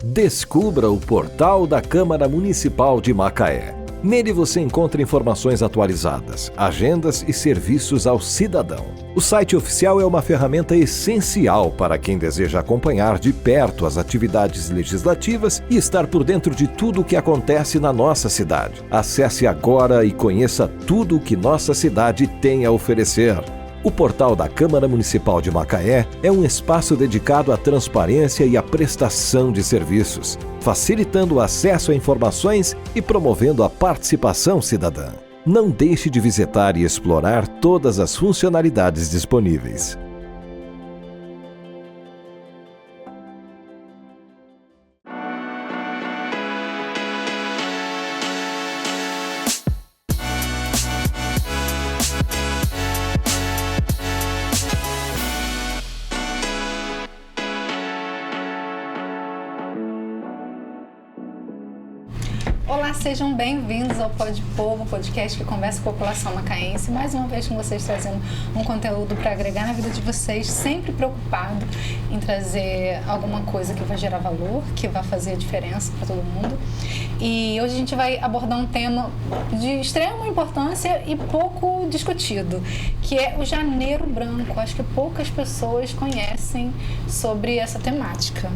Descubra o portal da Câmara Municipal de Macaé. Nele você encontra informações atualizadas, agendas e serviços ao cidadão. O site oficial é uma ferramenta essencial para quem deseja acompanhar de perto as atividades legislativas e estar por dentro de tudo o que acontece na nossa cidade. Acesse agora e conheça tudo o que nossa cidade tem a oferecer. O portal da Câmara Municipal de Macaé é um espaço dedicado à transparência e à prestação de serviços, facilitando o acesso a informações e promovendo a participação cidadã. Não deixe de visitar e explorar todas as funcionalidades disponíveis. Olá, sejam bem-vindos ao Pod Povo, podcast que conversa com a população macaense. Mais uma vez com vocês trazendo um conteúdo para agregar na vida de vocês, sempre preocupado em trazer alguma coisa que vai gerar valor, que vai fazer diferença para todo mundo. E hoje a gente vai abordar um tema de extrema importância e pouco discutido, que é o Janeiro Branco. Acho que poucas pessoas conhecem sobre essa temática.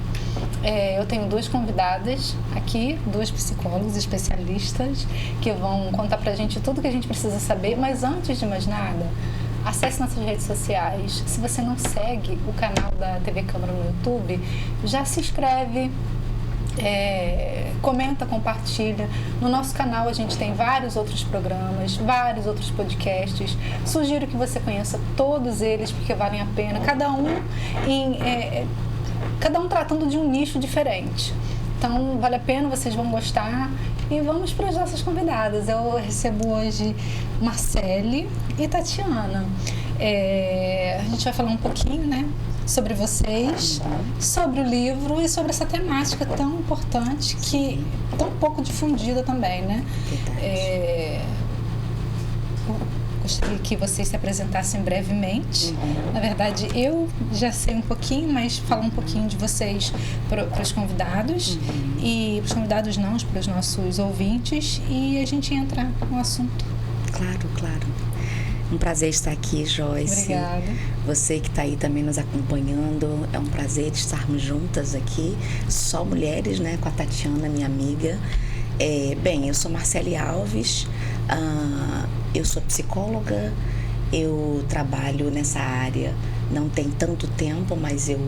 Eu tenho duas convidadas aqui, duas psicólogas especialistas que vão contar pra gente tudo que a gente precisa saber, mas antes de mais nada, acesse nossas redes sociais. Se você não segue o canal da TV Câmara no YouTube, já se inscreve, comenta, compartilha. No nosso canal a gente tem vários outros programas, vários outros podcasts. Sugiro que você conheça todos eles, porque valem a pena, cada um tratando de um nicho diferente. Então, vale a pena, vocês vão gostar. E vamos para as nossas convidadas. Eu recebo hoje Marcele e Tatiana. A gente vai falar um pouquinho, né, sobre vocês, sobre o livro e sobre essa temática tão importante, que tão pouco difundida também, né? Gostaria que vocês se apresentassem brevemente. Na verdade, eu já sei um pouquinho, mas falar um pouquinho de vocês para os convidados. E para os convidados não, para os nossos ouvintes. E a gente entra no assunto. Claro. Um prazer estar aqui, Joyce. Obrigada. Você que está aí também nos acompanhando, é um prazer estarmos juntas aqui, só mulheres, né, com a Tatiana, minha amiga. Eu sou Marcele Alves, eu sou psicóloga, eu trabalho nessa área não tem tanto tempo, mas eu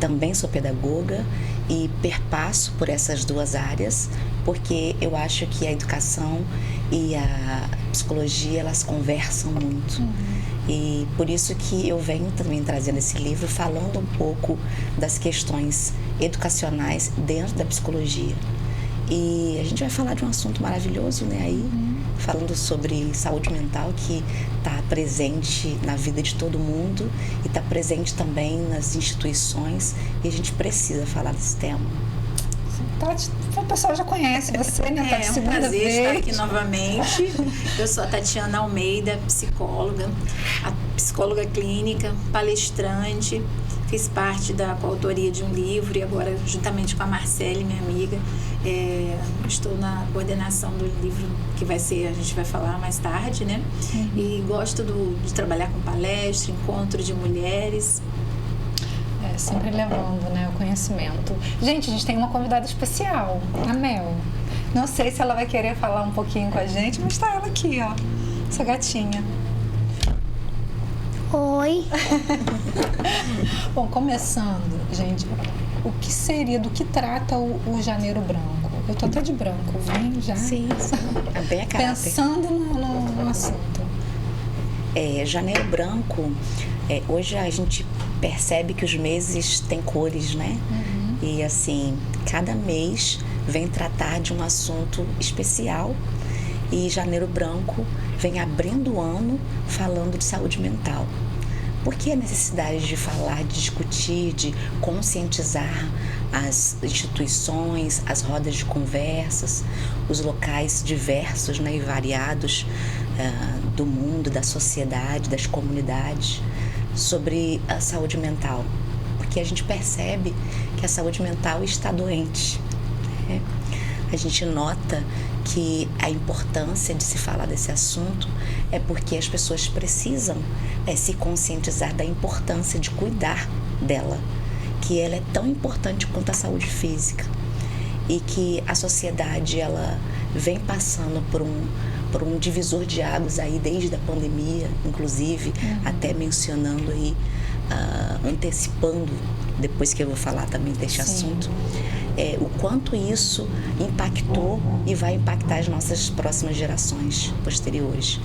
também sou pedagoga e perpasso por essas duas áreas, porque eu acho que a educação e a psicologia, elas conversam muito. E por isso que eu venho também trazendo esse livro, falando um pouco das questões educacionais dentro da psicologia. E a gente vai falar de um assunto maravilhoso, né, aí, falando sobre saúde mental, que está presente na vida de todo mundo e está presente também nas instituições, e a gente precisa falar desse tema. Tati, o pessoal já conhece você, né? Tati, É um segunda prazer vez. estar aqui novamente. Eu sou a Tatiana Almeida, psicóloga, a psicóloga clínica, palestrante. Fiz parte da coautoria de um livro e agora, juntamente com a Marcele, minha amiga, estou na coordenação do livro que a gente vai falar mais tarde, né? E gosto de trabalhar com palestra, encontro de mulheres. Sempre levando, né, o conhecimento. Gente, a gente tem uma convidada especial, a Mel. Não sei se ela vai querer falar um pouquinho com a gente, mas tá ela aqui, ó, essa gatinha. Oi. Bom, começando, gente, do que trata o Janeiro Branco? Eu tô até de branco, vim já. Sim. É bem a caráter. Pensando no assunto. Janeiro Branco, hoje a gente percebe que os meses têm cores, né? E assim, cada mês vem tratar de um assunto especial, e Janeiro Branco vem abrindo o ano falando de saúde mental. Por que a necessidade de falar, de discutir, de conscientizar as instituições, as rodas de conversas, os locais diversos, né, e variados do mundo, da sociedade, das comunidades, sobre a saúde mental? Porque a gente percebe que a saúde mental está doente. Né? A gente nota que a importância de se falar desse assunto é porque as pessoas precisam se conscientizar da importância de cuidar dela, que ela é tão importante quanto a saúde física, e que a sociedade ela vem passando por um divisor de águas aí desde a pandemia, inclusive, até mencionando aí, antecipando, depois que eu vou falar também deste assunto, o quanto isso impactou e vai impactar as nossas próximas gerações posteriores.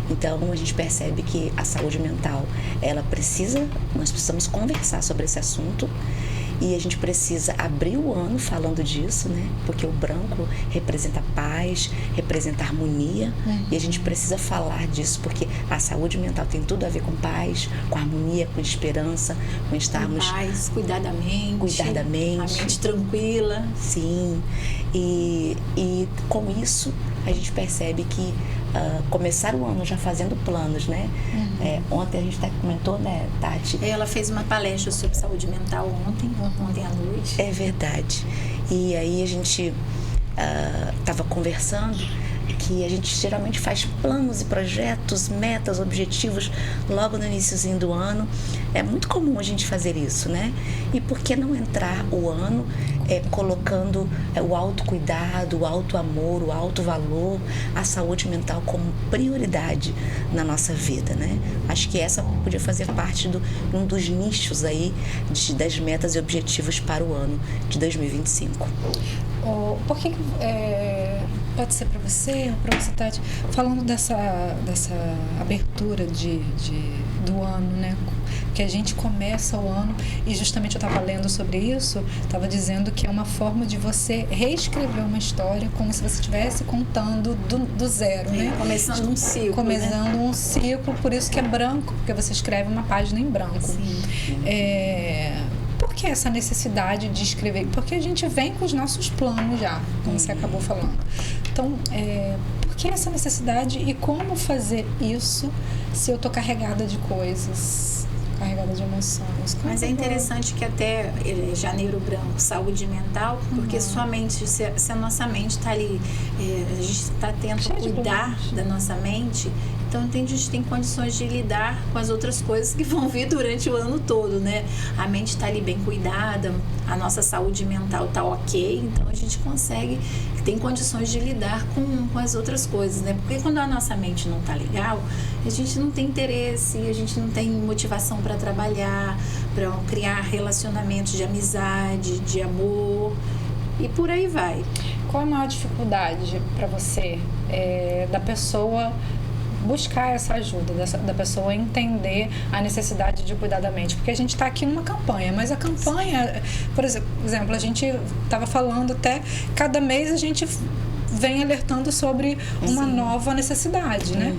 Então, a gente percebe que a saúde mental, nós precisamos conversar sobre esse assunto, e a gente precisa abrir o ano falando disso, né? Porque o branco representa paz, representa harmonia, e a gente precisa falar disso, porque a saúde mental tem tudo a ver com paz, com harmonia, com esperança, com estarmos... Com paz, cuidar da mente. A mente tranquila. Sim, e com isso a gente percebe que começar o ano já fazendo planos, né? Ontem a gente até comentou, né, Tati? Ela fez uma palestra sobre saúde mental ontem à noite. É verdade. E aí a gente estava conversando que a gente geralmente faz planos e projetos, metas, objetivos logo no iniciozinho do ano. É muito comum a gente fazer isso, né? E por que não entrar o ano colocando o autocuidado, o autoamor, o autovalor, a saúde mental como prioridade na nossa vida, né? Acho que essa podia fazer parte de um dos nichos aí das metas e objetivos para o ano de 2025. Por que pode ser para você ou para você, Tati, falando dessa abertura do ano, né? Que a gente começa o ano, e justamente eu estava lendo sobre isso, estava dizendo que é uma forma de você reescrever uma história como se você estivesse contando do zero, né? Começando um ciclo. Começando um ciclo, por isso que é branco, porque você escreve uma página em branco. Sim. Por que essa necessidade de escrever? Porque a gente vem com os nossos planos já, como você acabou falando. Então, por que essa necessidade e como fazer isso se eu estou carregada de coisas, carregada de emoções? Mas é interessante que até janeiro branco, saúde mental, porque sua mente, se a nossa mente está ali, a gente está tentando cuidar da nossa mente, então a gente tem condições de lidar com as outras coisas que vão vir durante o ano todo, né? A mente está ali bem cuidada, a nossa saúde mental está ok, então a gente tem condições de lidar com as outras coisas, né? Porque quando a nossa mente não está legal, a gente não tem interesse, a gente não tem motivação para trabalhar, para criar relacionamentos de amizade, de amor, e por aí vai. Qual a maior dificuldade para você da pessoa buscar essa ajuda, da pessoa entender a necessidade de cuidar da mente? Porque a gente está aqui numa campanha, mas a campanha, por exemplo, a gente estava falando até, cada mês a gente vem alertando sobre uma nova necessidade, né?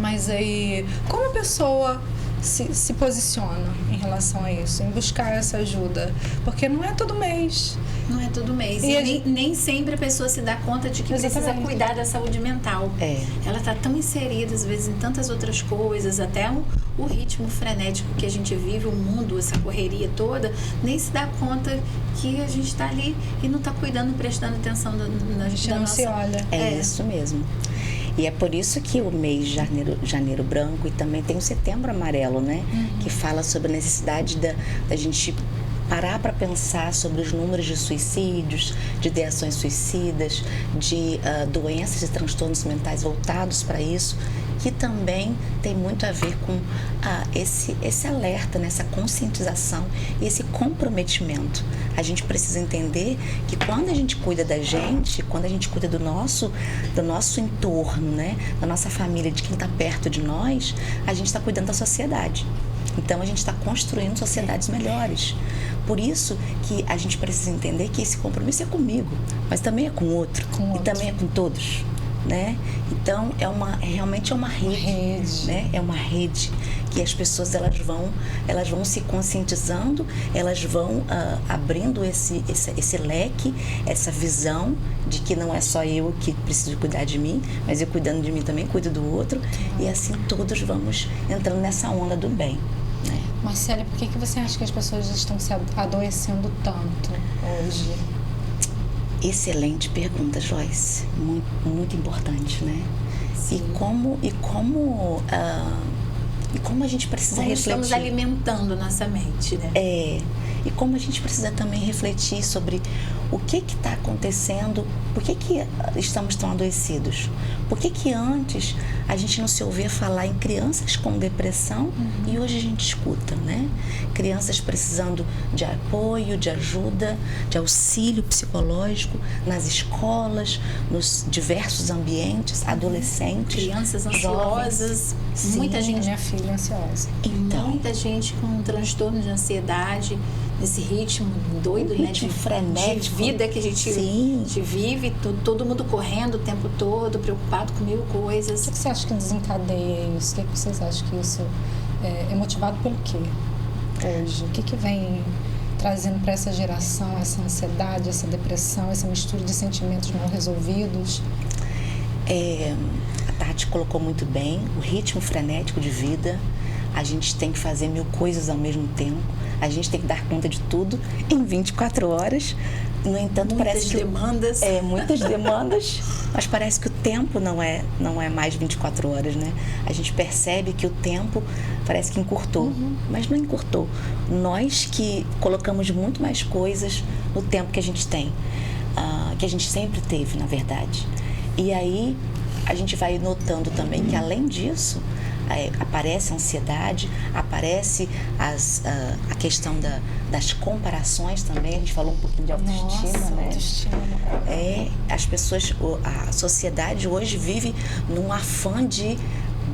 Mas aí, como a pessoa se posiciona em relação a isso, em buscar essa ajuda? Porque não é todo mês. Não é todo mês. E nem sempre a pessoa se dá conta de que precisa cuidar da saúde mental. Ela está tão inserida, às vezes, em tantas outras coisas, até o ritmo frenético que a gente vive, o mundo, essa correria toda, nem se dá conta que a gente está ali e não está cuidando, prestando atenção na a gente não se olha. Isso mesmo. E é por isso que o mês de janeiro branco, e também tem o setembro amarelo, né? Que fala sobre a necessidade da gente parar para pensar sobre os números de suicídios, de ideações suicidas, de doenças e transtornos mentais voltados para isso, que também tem muito a ver com esse alerta, né? Essa conscientização e esse comprometimento. A gente precisa entender que quando a gente cuida da gente, quando a gente cuida do nosso entorno, né? Da nossa família, de quem está perto de nós, a gente está cuidando da sociedade. Então, a gente está construindo sociedades melhores. Por isso que a gente precisa entender que esse compromisso é comigo, mas também é com o outro. E também é com todos, né? Então, realmente é uma rede, né? É uma rede que as pessoas elas vão se conscientizando, elas vão abrindo esse leque, essa visão de que não é só eu que preciso cuidar de mim, mas eu cuidando de mim também cuido do outro, e assim todos vamos entrando nessa onda do bem. né? Marcele, por que você acha que as pessoas estão se adoecendo tanto hoje? Excelente pergunta, Joyce. Muito, muito importante, né? E como a gente precisa Como refletir. estamos alimentando nossa mente, né? E como a gente precisa também refletir sobre o que está acontecendo, por que estamos tão adoecidos? Por que antes a gente não se ouvia falar em crianças com depressão e hoje a gente escuta, né? Crianças precisando de apoio, de ajuda, de auxílio psicológico nas escolas, nos diversos ambientes, adolescentes, crianças jovens. ansiosas, Sim. muita gente, Minha filha ansiosa. Então, muita gente com um transtorno de ansiedade, nesse ritmo doido, um né? ritmo frenético. De vida que a gente vive, todo mundo correndo o tempo todo, preocupado com mil coisas. O que você acha que desencadeia isso? O que vocês acham que isso é motivado pelo quê hoje? O que vem trazendo para essa geração essa ansiedade, essa depressão, essa mistura de sentimentos não resolvidos? A Tati colocou muito bem, o ritmo frenético de vida. A gente tem que fazer mil coisas ao mesmo tempo. A gente tem que dar conta de tudo em 24 horas. No entanto, parece que demandas. Muitas demandas, mas parece que o tempo não é mais 24 horas, né? A gente percebe que o tempo parece que encurtou, mas não encurtou. Nós que colocamos muito mais coisas no tempo que a gente tem, que a gente sempre teve, na verdade. E aí a gente vai notando também que, além disso, aparece a ansiedade, aparece a questão das comparações também. A gente falou um pouquinho de autoestima, né? Autoestima. As pessoas, a sociedade hoje vive num afã de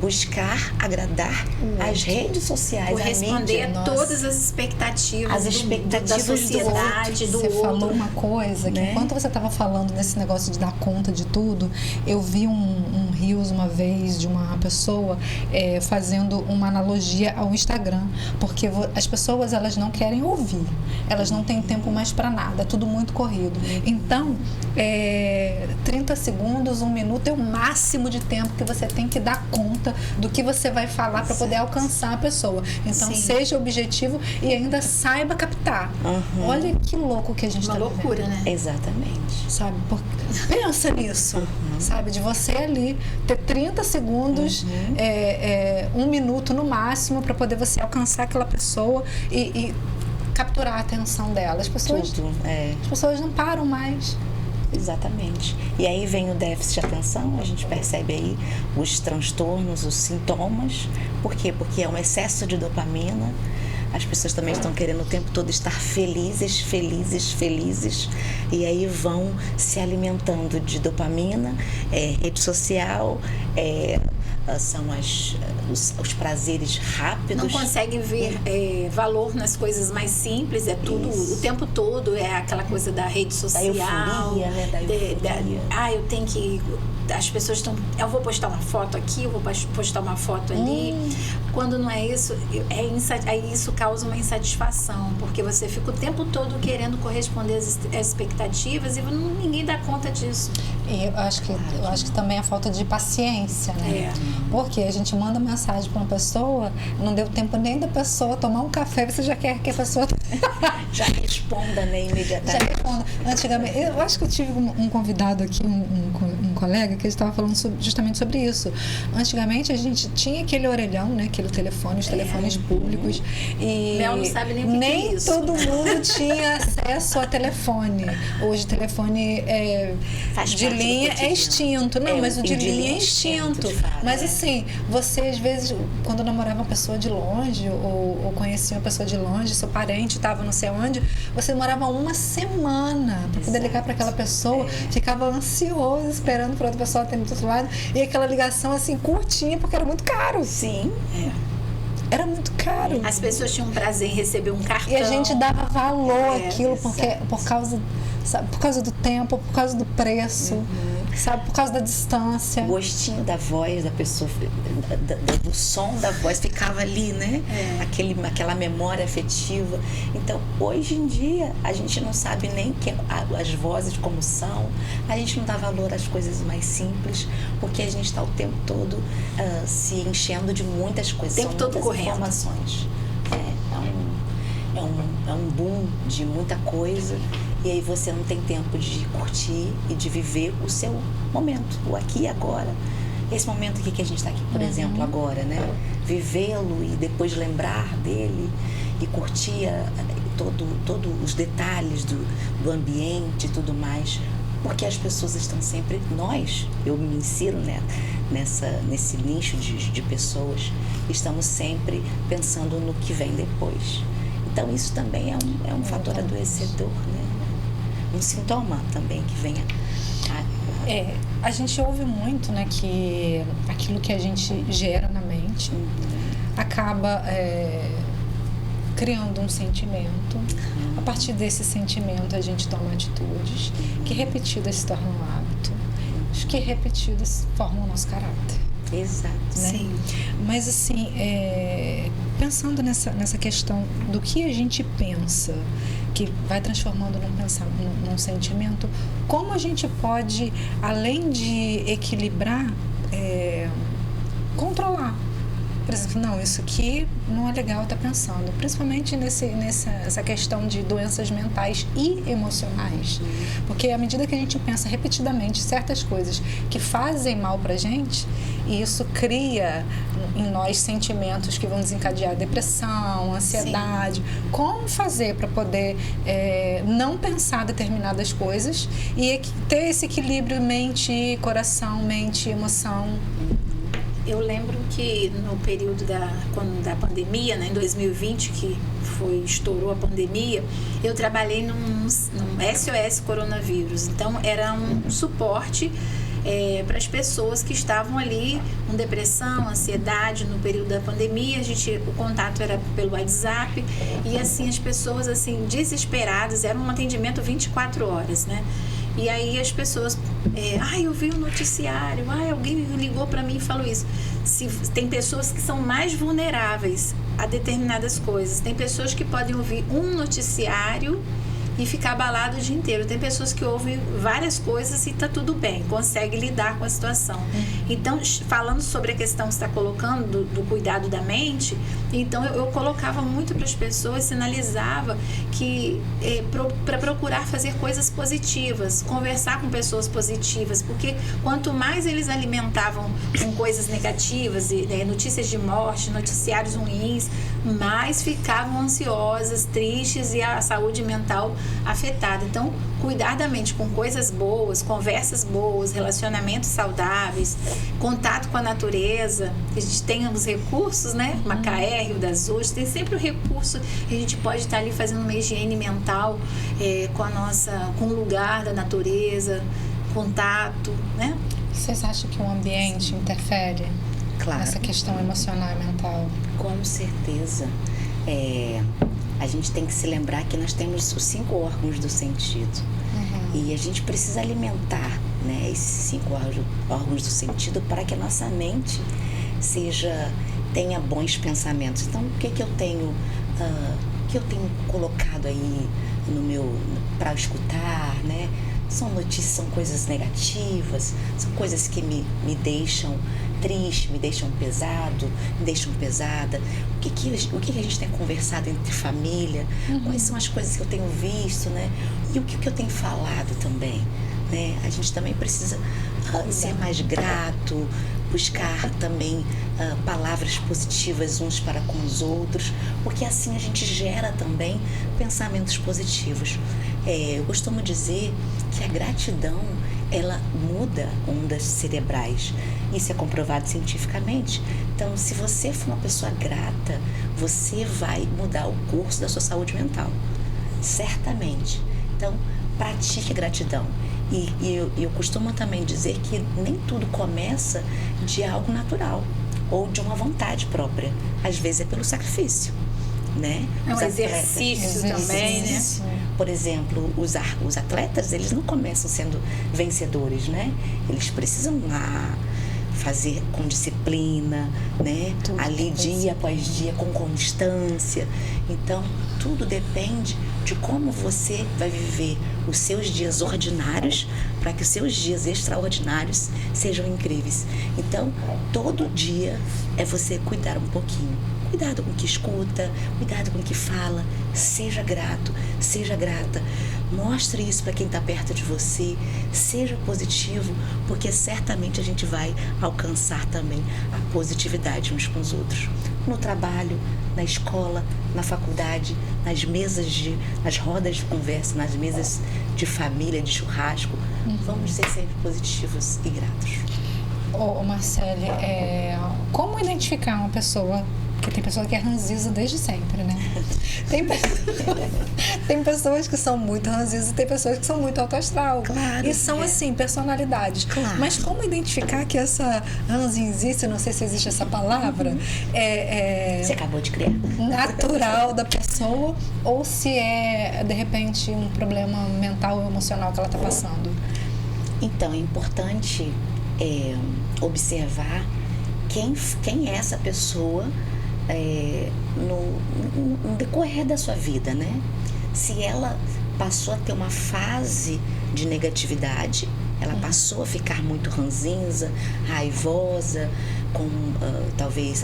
buscar agradar as redes sociais, corresponder a mídia. a todas as expectativas, da sociedade, do outro. Você falou uma coisa que, né? enquanto você estava falando desse negócio de dar conta de tudo, eu vi um Reels uma vez de uma pessoa fazendo uma analogia ao Instagram, porque as pessoas, elas não querem ouvir, elas não têm tempo mais para nada, é tudo muito corrido. Então, 30 segundos, 1 minuto é o máximo de tempo que você tem que dar conta do que você vai falar para poder alcançar a pessoa. Então, seja objetivo e ainda saiba captar. Olha que louco que a gente está vivendo. Uma loucura, né? Exatamente. Sabe? Pensa nisso, sabe? De você ali ter 30 segundos, 1 minuto no máximo para poder você alcançar aquela pessoa e capturar a atenção dela. As pessoas não param mais. Exatamente. E aí vem o déficit de atenção, a gente percebe aí os transtornos, os sintomas. Por quê? Porque é um excesso de dopamina. As pessoas também estão querendo o tempo todo estar felizes, e aí vão se alimentando de dopamina, rede social, são os prazeres rápidos. Não consegue ver valor nas coisas mais simples, tudo, o tempo todo aquela coisa da rede social. Da euforia, né? Da euforia. Eu tenho que... As pessoas estão... Eu vou postar uma foto aqui, eu vou postar uma foto ali. Quando não é isso, aí isso causa uma insatisfação, porque você fica o tempo todo querendo corresponder às expectativas e ninguém dá conta disso. E eu acho que também é a falta de paciência, né? Porque a gente manda mensagem para uma pessoa, não deu tempo nem da pessoa tomar um café, você já quer que a pessoa já responda, né, imediatamente. Já responda. Antigamente, eu acho que eu tive um convidado aqui, um colega, que estava falando justamente sobre isso. Antigamente a gente tinha aquele orelhão, né, aquele telefone, os telefones públicos, e Mel não sabe nem o que é isso. todo mundo tinha acesso a telefone. Hoje o telefone de linha é extinto. Não, mas o de linha é extinto. Mas assim, você às vezes, quando namorava uma pessoa de longe ou conhecia uma pessoa de longe, seu parente estava não sei onde, você demorava 1 semana para poder ligar para aquela pessoa, ficava ansioso esperando para outra pessoa atender do outro lado, e aquela ligação assim curtinha, porque era muito caro. Sim, Era muito caro. As pessoas tinham prazer em receber um cartão. E a gente dava valor àquilo, porque por causa do tempo, por causa do preço, sabe? Por causa da distância. O gostinho da voz da pessoa, do som da voz ficava ali, né? Aquela memória afetiva. Então, hoje em dia, a gente não sabe nem as vozes como são, a gente não dá valor às coisas mais simples, porque a gente está o tempo todo se enchendo de muitas coisas. O tempo todo correndo. Informações. é um boom de muita coisa, e aí você não tem tempo de curtir e de viver o seu momento, o aqui e agora. Esse momento aqui que a gente está aqui, por exemplo, agora, né? Vivê-lo e depois lembrar dele e curtir todos os detalhes do ambiente e tudo mais, porque as pessoas estão sempre, eu me insiro, né, nesse nicho de pessoas, estamos sempre pensando no que vem depois. Então isso também é um fator adoecedor, né? Um sintoma também que vem a gente ouve muito, né, que aquilo que a gente gera na mente acaba criando um sentimento. A partir desse sentimento a gente toma atitudes que repetidas se tornam um hábito, que repetidas formam o nosso caráter. Exato. Né? Sim. Mas assim, pensando nessa questão do que a gente pensa, que vai transformando num sentimento, como a gente pode, além de equilibrar, controlar? Por exemplo, não, isso aqui não é legal estar pensando, principalmente nessa questão de doenças mentais e emocionais. Porque à medida que a gente pensa repetidamente certas coisas que fazem mal pra gente, isso cria em nós sentimentos que vão desencadear depressão, ansiedade. Sim. Como fazer para poder não pensar determinadas coisas e ter esse equilíbrio mente, coração, mente, emoção? Eu lembro que no período da pandemia, né, em 2020, que estourou a pandemia, eu trabalhei num SOS Coronavírus. Então, era um suporte para as pessoas que estavam ali com depressão, ansiedade no período da pandemia. O contato era pelo WhatsApp e assim as pessoas assim desesperadas, era um atendimento 24 horas, né? E aí as pessoas, eu vi um noticiário, alguém me ligou para mim e falou isso. Tem pessoas que são mais vulneráveis a determinadas coisas. Tem pessoas que podem ouvir um noticiário e ficar abalado o dia inteiro. Tem pessoas que ouvem várias coisas e tá tudo bem, consegue lidar com a situação. Então, falando sobre a questão que você está colocando do cuidado da mente, então eu colocava muito para as pessoas, sinalizava que para procurar fazer coisas positivas, conversar com pessoas positivas, porque quanto mais eles alimentavam com coisas negativas, notícias de morte, noticiários ruins, mais ficavam ansiosas, tristes e a saúde mental afetada. Então, cuidar da mente com coisas boas, conversas boas, relacionamentos saudáveis, contato com a natureza. A gente tem os recursos, né? Macaé, Rio das Ostras, tem sempre o recurso. A gente pode estar ali fazendo uma higiene mental com o lugar da natureza, contato, né? Vocês acham que o ambiente interfere nessa questão emocional e mental? Com certeza. A gente tem que se lembrar que nós temos os 5 órgãos do sentido. E a gente precisa alimentar, né, esses 5 órgãos do sentido para que a nossa mente tenha bons pensamentos. Então, o que eu tenho colocado aí para escutar, né? São notícias, são coisas negativas, são coisas que me deixam triste, me deixam pesado, me deixam pesada. O que a gente tem conversado entre família? Quais são as coisas que eu tenho visto, né? E o que eu tenho falado também, né? A gente também precisa ser mais grato, buscar também palavras positivas uns para com os outros, porque assim a gente gera também pensamentos positivos. Eu costumo dizer que a gratidão, ela muda ondas cerebrais. Isso é comprovado cientificamente. Então, se você for uma pessoa grata, você vai mudar o curso da sua saúde mental. Certamente. Então, pratique a gratidão. E eu costumo também dizer que nem tudo começa de algo natural ou de uma vontade própria. Às vezes é pelo sacrifício, né? É um exercício também, né? Por exemplo, os atletas, eles não começam sendo vencedores, né? Eles precisam fazer com disciplina, né? Ali dia após dia, com constância. Então, tudo depende de como você vai viver os seus dias ordinários para que os seus dias extraordinários sejam incríveis. Então, todo dia é você cuidar um pouquinho. Cuidado com o que escuta, cuidado com o que fala. Seja grato, seja grata. Mostre isso para quem está perto de você. Seja positivo, porque certamente a gente vai alcançar também a positividade uns com os outros. No trabalho, na escola, na faculdade, nas rodas de conversa, nas mesas de família, de churrasco. Vamos ser sempre positivos e gratos. Ô Marcele, como identificar uma pessoa? Porque tem pessoa que é ranziza desde sempre, né? Tem pessoas que são muito ranzizas e tem pessoas que são muito autoastral. Claro, e são, assim, personalidades. Claro. Mas como identificar que essa ranzinzice, não sei se existe essa palavra, Você acabou de criar. natural da pessoa ou se é, de repente, um problema mental ou emocional que ela está passando? Então, é importante observar quem é essa pessoa no decorrer da sua vida, né? Se ela passou a ter uma fase de negatividade, ela passou a ficar muito ranzinza, raivosa, talvez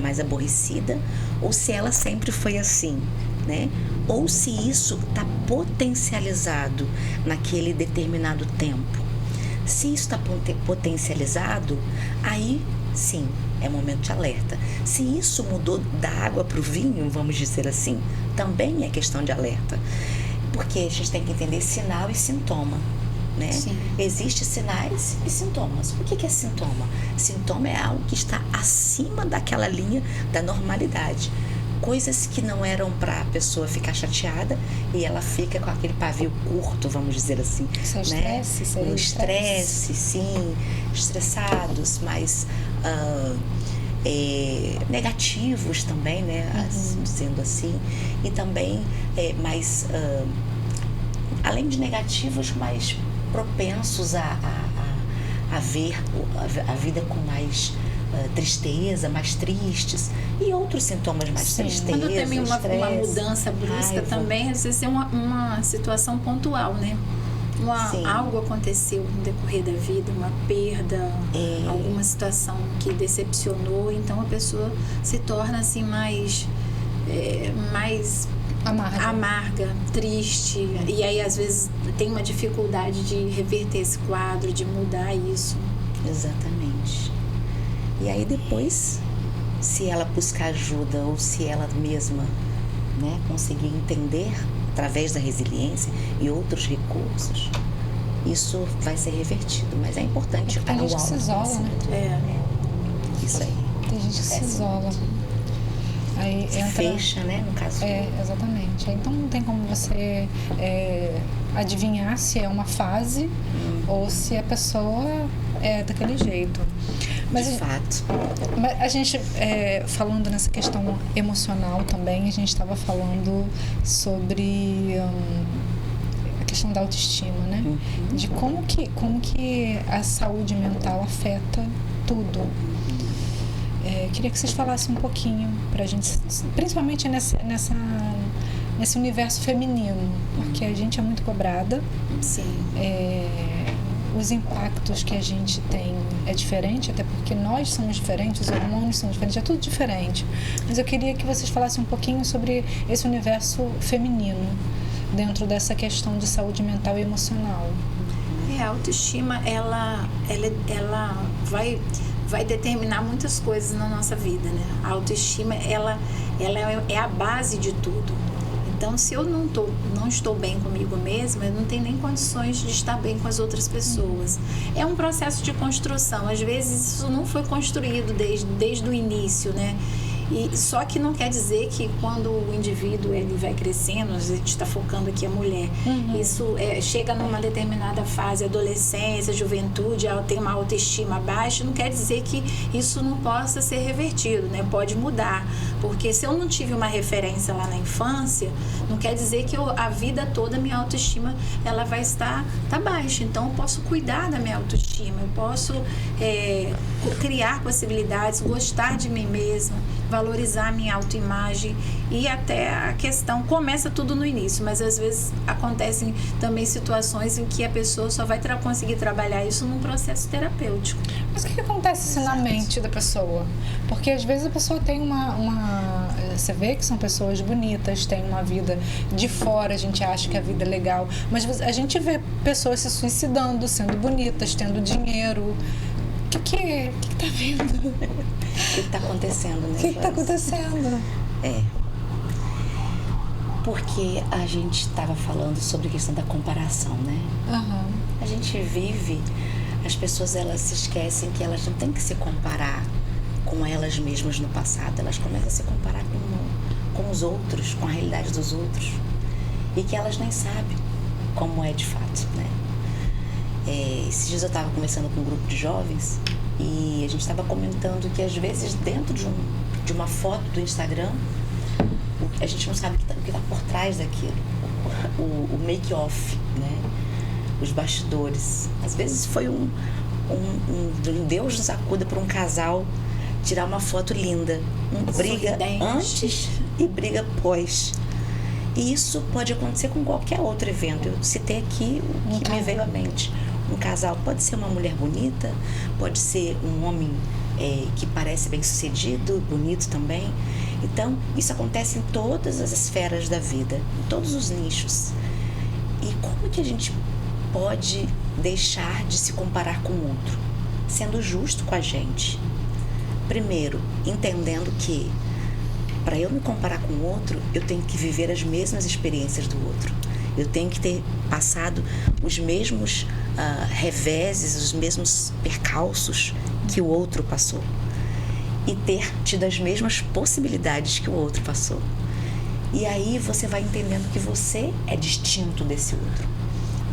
mais aborrecida, ou se ela sempre foi assim, né? Ou se isso está potencializado naquele determinado tempo. Se isso está potencializado, aí sim, é momento de alerta. Se isso mudou da água para o vinho, vamos dizer assim, também é questão de alerta. Porque a gente tem que entender sinal e sintoma, né? Sim. Existem sinais e sintomas. O que é sintoma? Sintoma é algo que está acima daquela linha da normalidade. Coisas que não eram para a pessoa ficar chateada e ela fica com aquele pavio curto, vamos dizer assim. Isso é né? estresse? O estresse, sim. Estressados, mas negativos também, né? Sendo assim. E também mais, além de negativos, mais propensos a ver a vida com mais tristeza, mais tristes e outros sintomas mais tristeza. Quando tem uma estresse, mudança brusca raiva. também, às vezes é uma situação pontual, né? Algo aconteceu no decorrer da vida, uma perda, alguma situação que decepcionou, então a pessoa se torna assim mais amarga, triste, e aí às vezes tem uma dificuldade de reverter esse quadro, de mudar isso. Exatamente. E aí depois, se ela buscar ajuda ou se ela mesma, né, conseguir entender através da resiliência e outros recursos, isso vai ser revertido. Mas é importante tem gente que se isola, né? Isso aí. Tem gente que se isola. Aí se fecha, né, no caso. Exatamente. Então não tem como você adivinhar se é uma fase ou se a pessoa é daquele jeito. Mas, de fato. Mas a gente, falando nessa questão emocional também, a gente estava falando sobre a questão da autoestima, né? De como que a saúde mental afeta tudo. Queria que vocês falassem um pouquinho pra gente, principalmente nesse universo feminino, porque a gente é muito cobrada. Sim. Os impactos que a gente tem é diferente, até porque nós somos diferentes, os hormônios são diferentes, é tudo diferente. Mas eu queria que vocês falassem um pouquinho sobre esse universo feminino dentro dessa questão de saúde mental e emocional. A autoestima, ela vai determinar muitas coisas na nossa vida, né? A autoestima, ela é a base de tudo. Então, se eu não estou bem comigo mesma, eu não tenho nem condições de estar bem com as outras pessoas. É um processo de construção. Às vezes, isso não foi construído desde o início, né? E só que não quer dizer que quando o indivíduo ele vai crescendo, a gente está focando aqui a mulher, isso chega numa determinada fase, adolescência, juventude, tem uma autoestima baixa, não quer dizer que isso não possa ser revertido, né? Pode mudar, porque se eu não tive uma referência lá na infância, não quer dizer que a vida toda a minha autoestima ela vai estar baixa. Então eu posso cuidar da minha autoestima, eu posso criar possibilidades, gostar de mim mesma, valorizar a minha autoimagem e até a questão, começa tudo no início, mas às vezes acontecem também situações em que a pessoa só vai conseguir trabalhar isso num processo terapêutico. Mas o que acontece na mente da pessoa? Porque às vezes a pessoa tem você vê que são pessoas bonitas, tem uma vida de fora, a gente acha que a vida é legal, mas a gente vê pessoas se suicidando, sendo bonitas, tendo dinheiro. O que tá vendo? O que está acontecendo, né? O que está acontecendo? Porque a gente estava falando sobre a questão da comparação, né? Uhum. A gente vive, as pessoas elas se esquecem que elas não têm que se comparar com elas mesmas no passado. Elas começam a se comparar com os outros, com a realidade dos outros. E que elas nem sabem como é de fato, né? Esses dias eu estava conversando com um grupo de jovens e a gente estava comentando que às vezes dentro de uma foto do Instagram a gente não sabe o que está por trás daquilo, o make-off, né? Os bastidores. Às vezes foi um Deus nos acuda por um casal tirar uma foto linda, briga antes e briga pós. E isso pode acontecer com qualquer outro evento. Eu citei aqui o que me veio à mente. Um casal pode ser uma mulher bonita, pode ser um homem que parece bem sucedido, bonito também. Então, isso acontece em todas as esferas da vida, em todos os nichos. E como que a gente pode deixar de se comparar com o outro? Sendo justo com a gente. Primeiro, entendendo que para eu me comparar com o outro, eu tenho que viver as mesmas experiências do outro. Eu tenho que ter passado os mesmos reveses, os mesmos percalços que o outro passou. E ter tido as mesmas possibilidades que o outro passou. E aí você vai entendendo que você é distinto desse outro.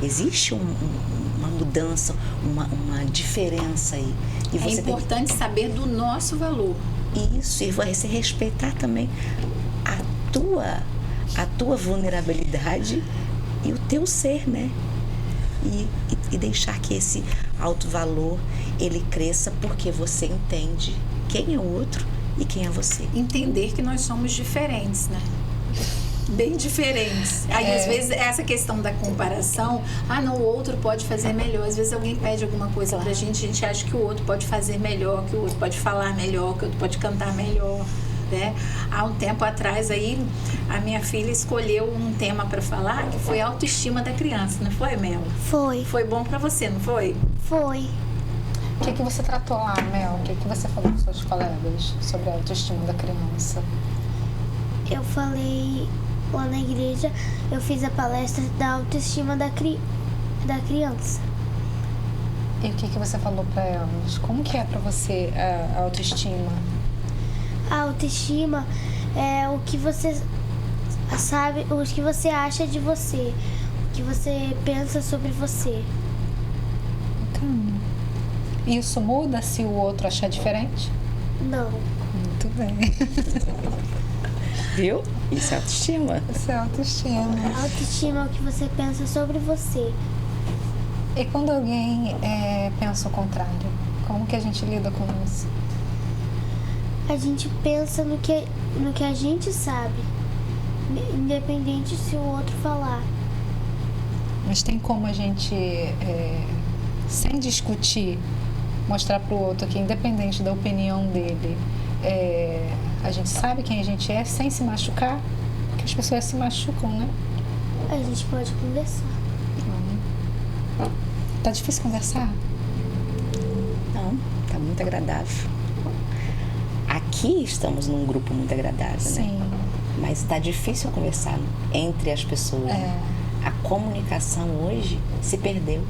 Existe uma mudança, uma diferença aí. E é importante saber do nosso valor. Isso, e você respeitar também a tua vulnerabilidade e o teu ser, né? E deixar que esse alto valor, ele cresça porque você entende quem é o outro e quem é você. Entender que nós somos diferentes, né? Bem diferentes. Aí, às vezes, essa questão da comparação, não, o outro pode fazer melhor. Às vezes alguém pede alguma coisa pra gente, a gente acha que o outro pode fazer melhor, que o outro pode falar melhor, que o outro pode cantar melhor, né? Há um tempo atrás aí, a minha filha escolheu um tema para falar, que foi a autoestima da criança, não foi, Mel? Foi. Foi bom para você, não foi? Foi. O que você tratou lá, Mel? O que você falou com seus colegas sobre a autoestima da criança? Eu falei lá na igreja, eu fiz a palestra da autoestima da criança. E o que você falou para elas? Como que é para você a autoestima? A autoestima é o que você sabe, o que você acha de você, o que você pensa sobre você. Então, isso muda se o outro achar diferente? Não. Muito bem. Viu? Isso é autoestima. Isso é autoestima. A autoestima é o que você pensa sobre você. E quando alguém pensa o contrário, como que a gente lida com isso? A gente pensa no que a gente sabe, independente se o outro falar. Mas tem como a gente, sem discutir, mostrar para o outro que, independente da opinião dele, a gente sabe quem a gente é sem se machucar? Porque as pessoas se machucam, né? A gente pode conversar. Tá difícil conversar? Não, tá muito agradável. Aqui estamos num grupo muito agradável, Sim. né? Mas tá difícil conversar entre as pessoas. A comunicação hoje se perdeu.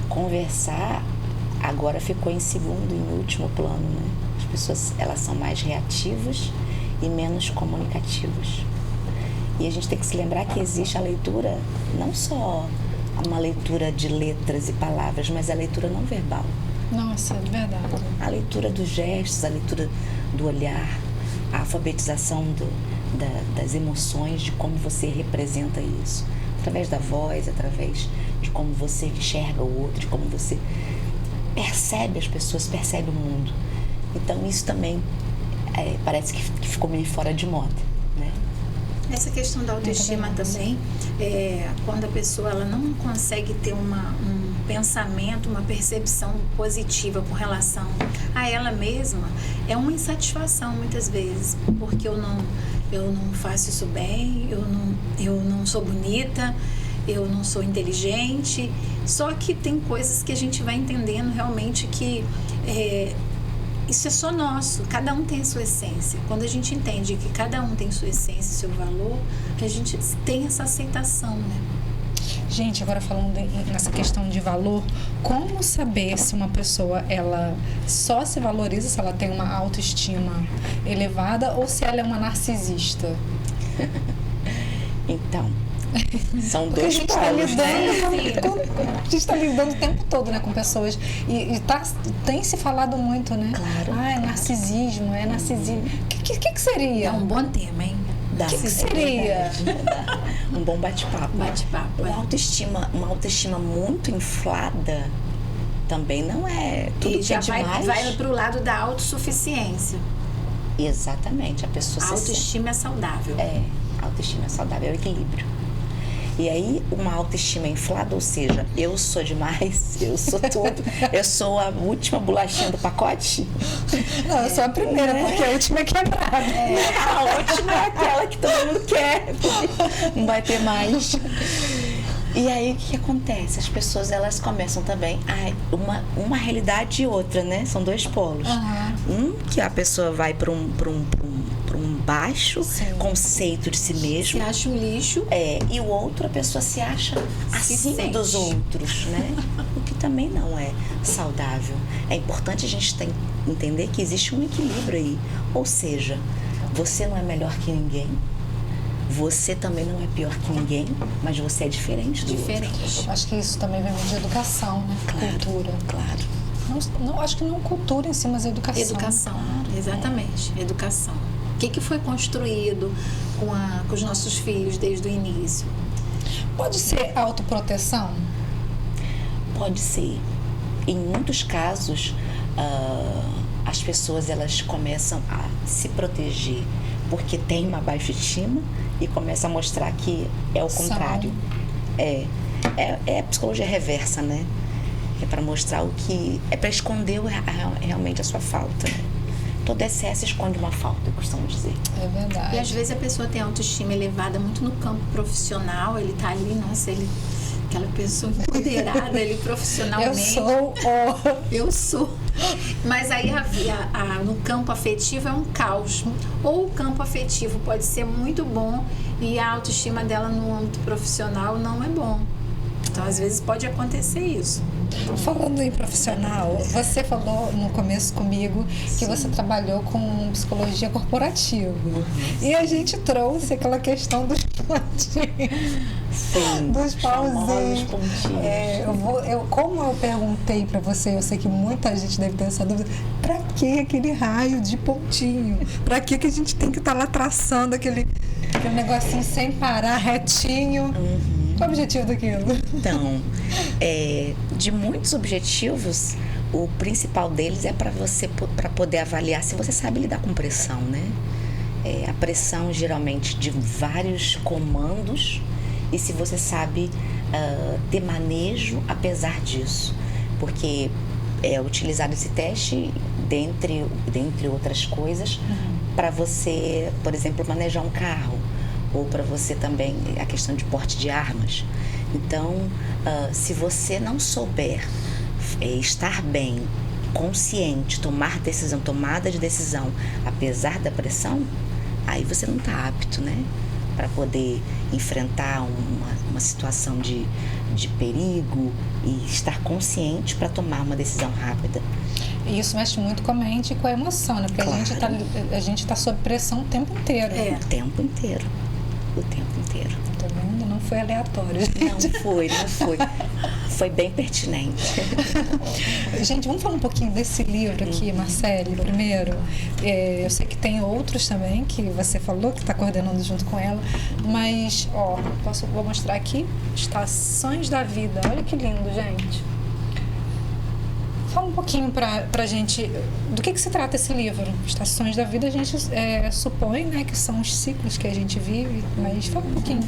Conversar agora ficou em segundo e em último plano, né? As pessoas, elas são mais reativas e menos comunicativas. E a gente tem que se lembrar que existe a leitura, não só uma leitura de letras e palavras, mas a leitura não verbal. Nossa, é verdade. A leitura dos gestos, a leitura do olhar, a alfabetização das emoções, de como você representa isso. Através da voz, através de como você enxerga o outro, de como você percebe as pessoas, percebe o mundo. Então isso também parece que ficou meio fora de moda, né? Essa questão da autoestima também, quando a pessoa ela não consegue ter um pensamento, uma percepção positiva com relação a ela mesma, é uma insatisfação muitas vezes, porque eu não faço isso bem, eu não sou bonita, eu não sou inteligente. Só que tem coisas que a gente vai entendendo realmente que isso é só nosso, cada um tem a sua essência. Quando a gente entende que cada um tem sua essência, seu valor, a gente tem essa aceitação, né? Gente, agora falando nessa questão de valor, como saber se uma pessoa ela só se valoriza se ela tem uma autoestima elevada ou se ela é uma narcisista? Então, são dois polos, né? A gente está lidando o tempo todo, né, com pessoas e tem se falado muito, né? Claro. É narcisismo. O que seria? É um bom tema, hein? O que seria? Um bom bate-papo. Uma autoestima muito inflada também não é tudo e que já é demais. vai para o lado da autossuficiência. Exatamente. A pessoa A autoestima é saudável. A autoestima é saudável, é o equilíbrio. E aí, uma autoestima inflada, ou seja, eu sou demais, eu sou tudo, eu sou a última bolachinha do pacote. Não, eu sou a primeira, porque a última é quebrada. A última é aquela que todo mundo quer, não vai ter mais. E aí, o que acontece? As pessoas, elas começam também uma realidade e outra, né? São dois polos. Que a pessoa vai para um baixo conceito de si mesmo. Se acha um lixo. E o outro, a pessoa se acha acima dos outros, né? O que também não é saudável. É importante a gente entender que existe um equilíbrio aí. Ou seja, você não é melhor que ninguém, você também não é pior que ninguém, mas você é diferente do outro. Acho que isso também vem de educação, né? Cultura. Claro. Não, acho que não cultura em si, mas educação. Educação, exatamente. Educação. O que foi construído com os nossos filhos desde o início? Pode ser autoproteção? Pode ser. Em muitos casos, as pessoas elas começam a se proteger porque tem uma baixa estima e começam a mostrar que é o contrário. É psicologia reversa, né? É para mostrar o que... É para esconder realmente a sua falta, né? Todo excesso esconde uma falta, eu costumo dizer. É verdade. E às vezes a pessoa tem autoestima elevada muito no campo profissional, ele tá ali, nossa, aquela pessoa empoderada, ele profissionalmente. Eu sou. Mas aí no campo afetivo é um caos. Ou o campo afetivo pode ser muito bom e a autoestima dela no âmbito profissional não é bom. Então, às vezes, pode acontecer isso. Falando em profissional, você falou no começo comigo que você trabalhou com psicologia corporativa. E a gente trouxe aquela questão dos pontinhos. Sim, dos pauzinhos. Como eu perguntei pra você, eu sei que muita gente deve ter essa dúvida, pra que aquele raio de pontinho? Pra que a gente tem que estar lá traçando aquele negocinho sem parar, retinho? Qual o objetivo daquilo? Então, de muitos objetivos, o principal deles é para poder avaliar se você sabe lidar com pressão, né? A pressão geralmente de vários comandos e se você sabe ter manejo apesar disso, porque é utilizado esse teste dentre outras coisas para você, por exemplo, manejar um carro ou para você também a questão de porte de armas. Então, se você não souber estar bem, consciente, tomada de decisão, apesar da pressão, aí você não está apto, né? Para poder enfrentar uma situação de perigo e estar consciente para tomar uma decisão rápida. E isso mexe muito com a mente e com a emoção, né? Porque claro. a gente tá sob pressão o tempo inteiro. O tempo inteiro. Tá vendo? Não foi aleatório. Não foi. Foi bem pertinente. Gente, vamos falar um pouquinho desse livro aqui, Marcele, primeiro. Eu sei que tem outros também, que você falou, que está coordenando junto com ela. Mas, vou mostrar aqui, Estações da Vida. Olha que lindo, gente. Fala um pouquinho pra gente do que se trata esse livro. Estações da Vida, a gente supõe, né, que são os ciclos que a gente vive, mas fala um pouquinho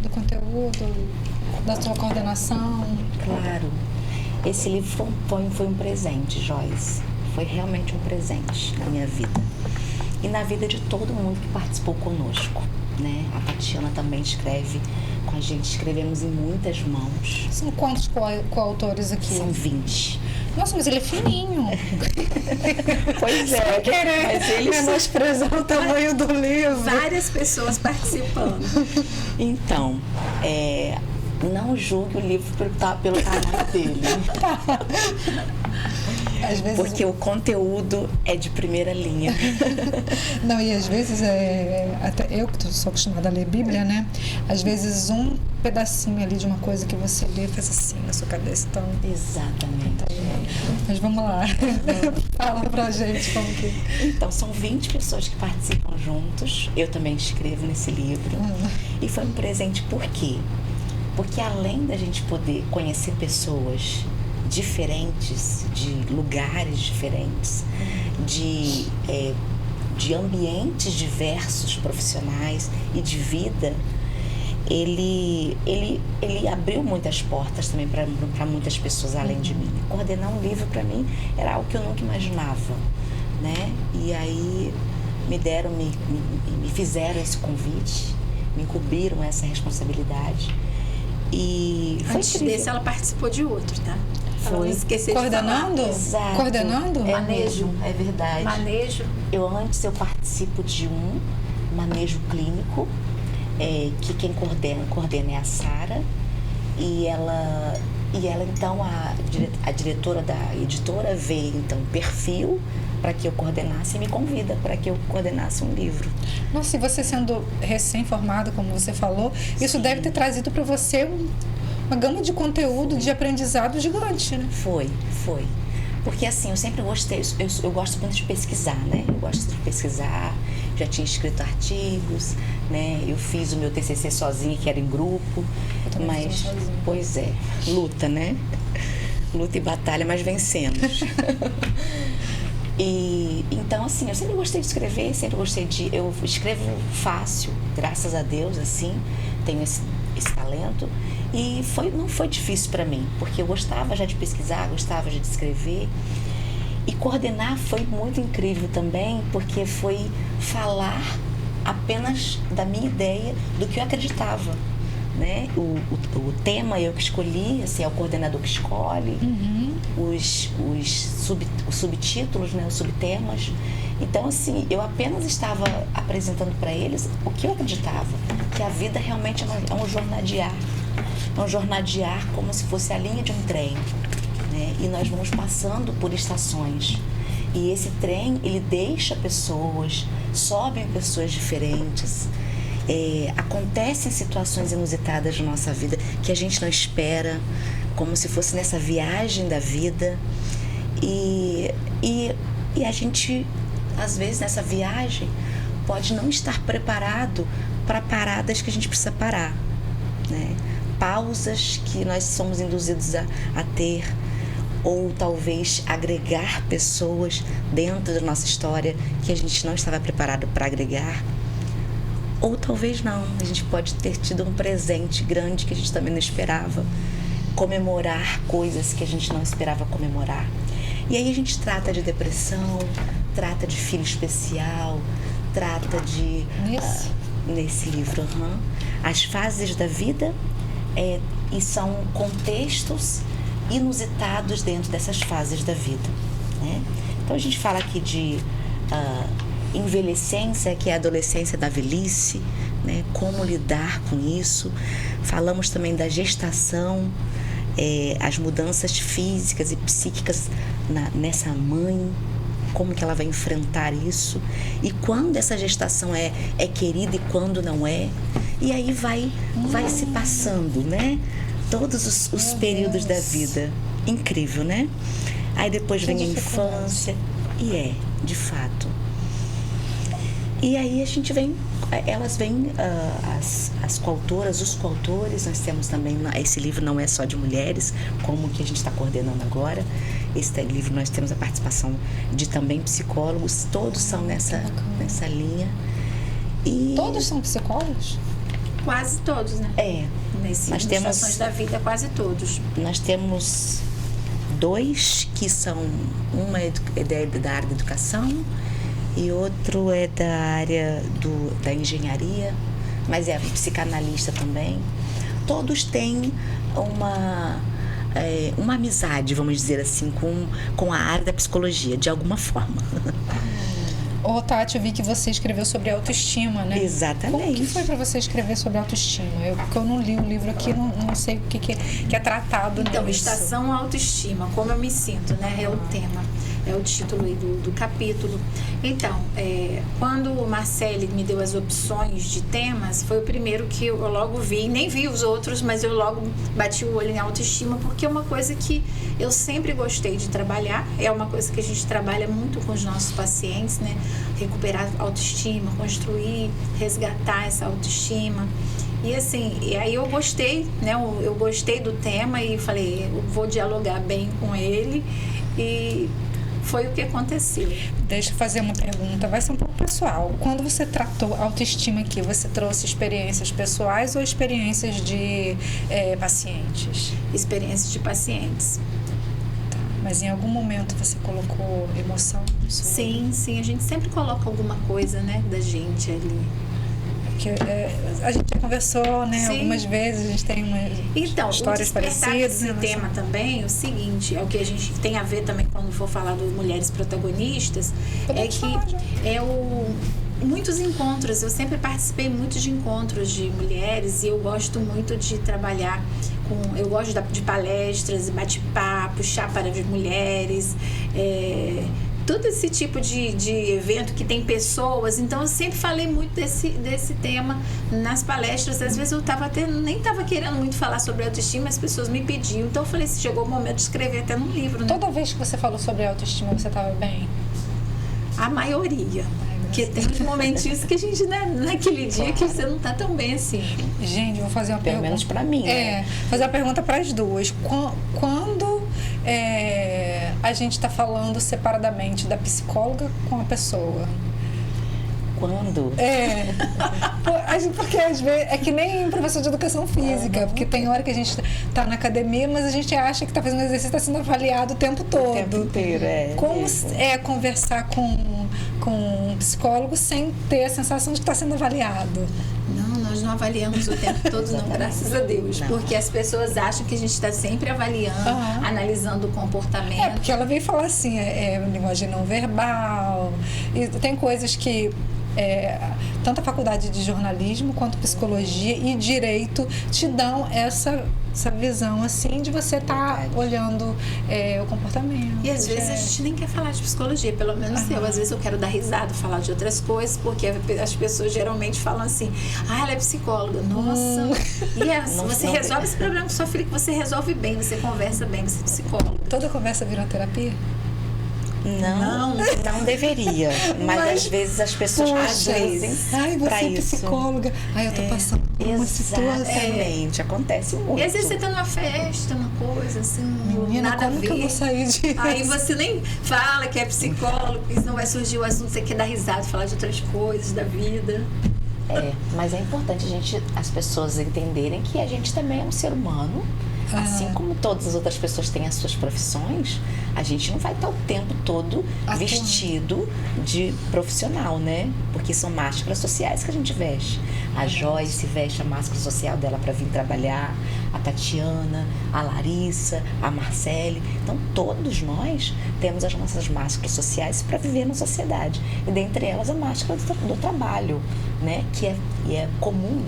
do conteúdo, da sua coordenação. Claro. Esse livro foi um presente, Joyce. Foi realmente um presente na minha vida. E na vida de todo mundo que participou conosco, né? A Tatiana também escreve com a gente, escrevemos em muitas mãos. São quantos coautores aqui? São 20. Nossa, mas ele é fininho. Pois é, mas eles menosprezam o tamanho do livro. Várias pessoas participando. Então, não julgue o livro pelo tamanho dele. Às vezes... Porque o conteúdo é de primeira linha. Não, e às vezes, até eu que sou acostumada a ler Bíblia, né? Às vezes um pedacinho ali de uma coisa que você lê faz assim na sua cabeça. Então... Exatamente. Mas vamos lá. Fala pra gente como que... Então, são 20 pessoas que participam juntos. Eu também escrevo nesse livro. E foi um presente por quê? Porque além da gente poder conhecer pessoas diferentes, de lugares diferentes, de ambientes diversos, profissionais e de vida, ele abriu muitas portas também para muitas pessoas além de mim. Coordenar um livro para mim era algo que eu nunca imaginava, né? E aí me fizeram esse convite, me incumbiram essa responsabilidade. E foi Antes incrível. desse, ela participou de outro, tá? Foi. Coordenando? Exato. Coordenando? Manejo, é verdade. Manejo. Eu participo de um manejo clínico, que quem coordena é a Sara, e ela então, a diretora da editora vê então o perfil para que eu coordenasse e me convida para que eu coordenasse um livro. Nossa, e você sendo recém-formada, como você falou, isso deve ter trazido para você uma gama de conteúdo, de aprendizado gigante, né? Foi. Porque assim, eu sempre gostei, eu gosto muito de pesquisar, né? Eu gosto de pesquisar, já tinha escrito artigos, né? Eu fiz o meu TCC sozinha, que era em grupo. Eu também mas, fiz sozinha. Pois é, luta, né? Luta e batalha, mas vencemos. E então, assim, eu sempre gostei de escrever, eu escrevo fácil, graças a Deus, assim, tenho esse talento. E não foi difícil para mim, porque eu gostava já de pesquisar, gostava já de escrever. E coordenar foi muito incrível também, porque foi falar apenas da minha ideia, do que eu acreditava, né? O tema eu que escolhi, assim, é o coordenador que escolhe, os subtítulos, né? Os subtemas. Então, assim, eu apenas estava apresentando para eles o que eu acreditava, que a vida realmente é um jornadear. É um jornadear como se fosse a linha de um trem, né? E nós vamos passando por estações. E esse trem, ele deixa pessoas, sobem pessoas diferentes. Acontecem situações inusitadas na nossa vida que a gente não espera, como se fosse nessa viagem da vida. E a gente, às vezes, nessa viagem, pode não estar preparado para paradas que a gente precisa parar, né? Pausas que nós somos induzidos a ter, ou talvez agregar pessoas dentro da nossa história que a gente não estava preparado para agregar, ou talvez não, a gente pode ter tido um presente grande que a gente também não esperava, comemorar coisas que a gente não esperava comemorar. E aí a gente trata de depressão, trata de filho especial, trata de... nesse livro, as fases da vida, e são contextos inusitados dentro dessas fases da vida, né? Então a gente fala aqui de envelhecência, que é a adolescência da velhice, né? Como lidar com isso. Falamos também da gestação, as mudanças físicas e psíquicas nessa mãe, como que ela vai enfrentar isso, e quando essa gestação é querida e quando não é. E aí vai se passando, né? Todos os períodos da vida. Incrível, né? Aí depois vem a infância. E de fato. E aí a gente elas vêm, as coautoras, os coautores, nós temos também, esse livro não é só de mulheres, como que a gente está coordenando agora. Esse livro nós temos a participação de também psicólogos, todos são nessa linha. E Todos são psicólogos? Quase todos, né? Nós temos Estações da Vida, quase todos. Nós temos 2 que são, uma é da área da educação e outro é da área da engenharia, mas é psicanalista também. Todos têm uma amizade, vamos dizer assim, com a área da psicologia, de alguma forma. Ô, Tati, eu vi que você escreveu sobre autoestima, né? Exatamente. Como que foi para você escrever sobre autoestima? Porque eu não li o livro aqui, não sei o que é tratado nisso. Então, Estação Autoestima, como eu me sinto, né? É o tema, é o título aí do capítulo. Então, quando o Marcele me deu as opções de temas, foi o primeiro que eu logo vi, nem vi os outros, mas eu logo bati o olho em autoestima, porque é uma coisa que eu sempre gostei de trabalhar, é uma coisa que a gente trabalha muito com os nossos pacientes, né? Recuperar a autoestima, construir, resgatar essa autoestima. E assim, e aí eu gostei, né? Eu gostei do tema e falei, eu vou dialogar bem com ele, e foi o que aconteceu. Deixa eu fazer uma pergunta, vai ser um pouco pessoal. Quando você tratou autoestima aqui, você trouxe experiências pessoais ou experiências de pacientes? Experiências de pacientes. Tá, mas em algum momento você colocou emoção? Sim, a gente sempre coloca alguma coisa, né, da gente ali. Porque a gente já conversou, né, Sim. algumas vezes, a gente tem umas histórias parecidas. Esse tema também, é o seguinte, é o que a gente tem a ver também quando for falar de mulheres protagonistas, Podemos falar já. Muitos encontros, eu sempre participei muito de encontros de mulheres e eu gosto muito de trabalhar eu gosto de palestras, bate-papo, chá para as mulheres, todo esse tipo de evento que tem pessoas. Então eu sempre falei muito desse tema nas palestras. Às vezes eu nem estava querendo muito falar sobre autoestima, as pessoas me pediam. Então eu falei, chegou o momento de escrever até num livro, né? Toda vez que você falou sobre autoestima, você estava bem? A maioria. Porque tem uns momentinhos que a gente, né, naquele dia que você não tá tão bem assim. Gente, vou fazer uma Pelo pergunta. menos pra mim, né? Fazer uma pergunta para as duas. Quando a gente está falando separadamente da psicóloga com a pessoa? Quando? Porque às vezes é que nem professor de educação física, porque tem hora que a gente tá na academia, mas a gente acha que tá fazendo exercício, tá sendo avaliado o tempo todo. O tempo inteiro, Como é conversar com um psicólogo sem ter a sensação de que está sendo avaliado? Não, nós não avaliamos o tempo todo, não, graças a Deus. Não. Porque as pessoas acham que a gente está sempre avaliando, analisando o comportamento. Porque ela veio falar assim, linguagem não verbal, e tem coisas que tanto a faculdade de jornalismo quanto psicologia e direito te dão essa visão assim de você estar olhando o comportamento. E às vezes a gente nem quer falar de psicologia, pelo menos eu. Às vezes eu quero dar risada, falar de outras coisas, porque as pessoas geralmente falam assim, ela é psicóloga, nossa. Você resolve esse problema com sua filha, que você resolve bem, você conversa bem, você é psicóloga. Toda conversa vira uma terapia? Não deveria, mas às vezes as pessoas aduzem para você é isso. Psicóloga. Eu tô passando por uma situação. Exatamente, acontece muito. E às vezes você tá numa festa, uma coisa assim, Menina, nada a como ver. que eu vou sair disso? Aí você nem fala que é psicólogo, porque senão vai surgir o assunto, você quer dar risada, falar de outras coisas da vida. Mas é importante as pessoas entenderem que a gente também é um ser humano. Assim como todas as outras pessoas têm as suas profissões, a gente não vai estar o tempo todo vestido de profissional, né? Porque são máscaras sociais que a gente veste. A Joyce veste a máscara social dela para vir trabalhar, a Tatiana, a Larissa, a Marcele. Então, todos nós temos as nossas máscaras sociais para viver na sociedade. E dentre elas, a máscara do trabalho, né? Que é comum,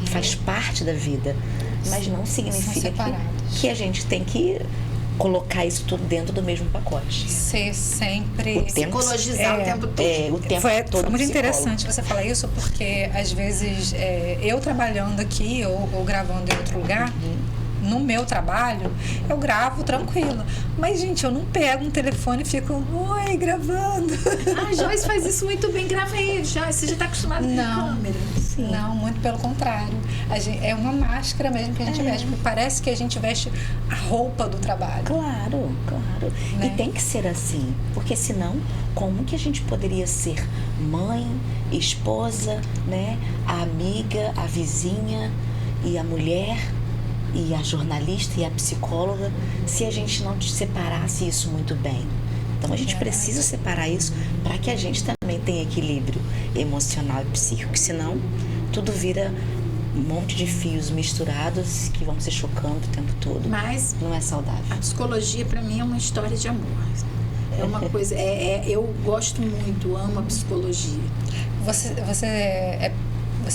faz parte da vida. Mas não significa que a gente tem que colocar isso tudo dentro do mesmo pacote. Ser sempre... Psicologizar o tempo todo. Foi muito interessante você falar isso, porque às vezes eu trabalhando aqui ou gravando em outro lugar, no meu trabalho, eu gravo tranquila. Mas, gente, eu não pego um telefone e fico, oi, gravando. Ah, Joyce faz isso muito bem, grava aí, Joyce, você já está acostumada com a câmera. Sim. Não, muito pelo contrário. É uma máscara mesmo que a gente veste, porque parece que a gente veste a roupa do trabalho. Claro. Né? E tem que ser assim, porque senão, como que a gente poderia ser mãe, esposa, né, a amiga, a vizinha e a mulher e a jornalista e a psicóloga se a gente não separasse isso muito bem? Então a gente precisa separar isso para que a gente também tenha equilíbrio emocional e psíquico, senão tudo vira um monte de fios misturados que vão se chocando o tempo todo. Mas não é saudável. a psicologia para mim é uma história de amor. É uma coisa, eu gosto muito, amo a psicologia. Você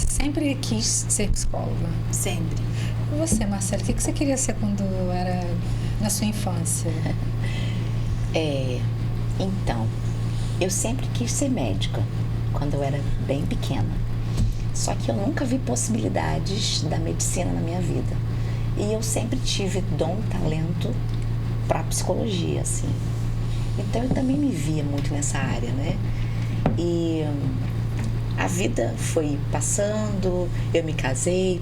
sempre quis ser psicóloga? Sempre. E você, Marcela, o que você queria ser quando era na sua infância? Então, eu sempre quis ser médica, quando eu era bem pequena. Só que eu nunca vi possibilidades da medicina na minha vida. E eu sempre tive dom, talento para psicologia, assim. Então, eu também me via muito nessa área, né? E a vida foi passando, eu me casei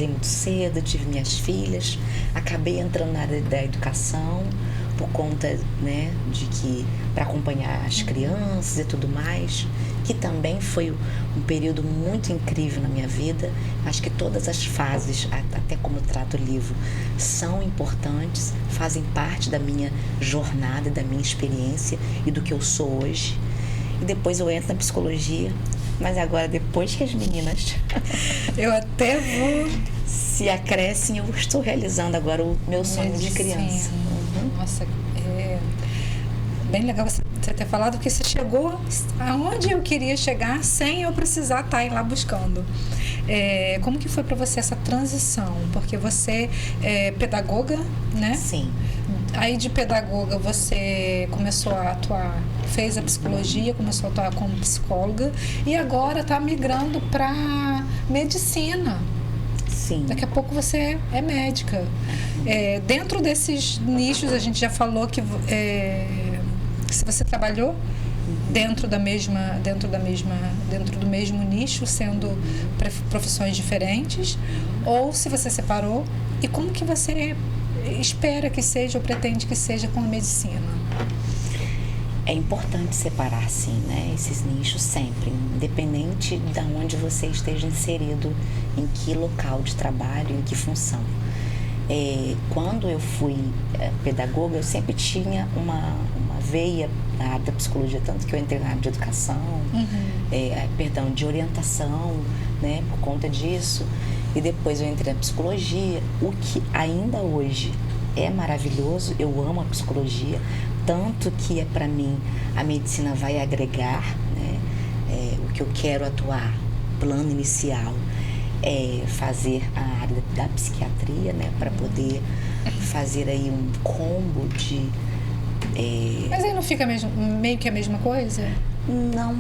muito cedo, tive minhas filhas, acabei entrando na área da educação, por conta, né, de que para acompanhar as crianças e tudo mais, que também foi um período muito incrível na minha vida. Acho que todas as fases, até como eu trato o livro, são importantes, fazem parte da minha jornada, da minha experiência e do que eu sou hoje. E depois eu entro na psicologia, mas agora depois que as meninas Eu até vou... se acrescem, eu estou realizando agora o meu sonho de criança. Nossa, é bem legal você ter falado, porque você chegou aonde eu queria chegar sem eu precisar estar lá buscando. Como que foi para você essa transição? Porque você é pedagoga, né? Sim. Aí de pedagoga você começou a atuar, fez a psicologia, começou a atuar como psicóloga e agora está migrando para medicina. Sim. Daqui a pouco você é médica. Dentro desses nichos, a gente já falou que se você trabalhou dentro do mesmo nicho, sendo profissões diferentes, ou se você separou, e como que você espera que seja ou pretende que seja com a medicina? É importante separar, sim, né, esses nichos sempre, independente de onde você esteja inserido, em que local de trabalho, em que função. Quando eu fui pedagoga, eu sempre tinha uma veia na área da psicologia, tanto que eu entrei na área de educação, de orientação, né, por conta disso. E depois eu entrei na psicologia, o que ainda hoje é maravilhoso, eu amo a psicologia, tanto que para mim a medicina vai agregar, né, o que eu quero atuar, plano inicial, é fazer a área da psiquiatria, né, para poder fazer aí um combo de... Mas aí não fica meio que a mesma coisa? Não.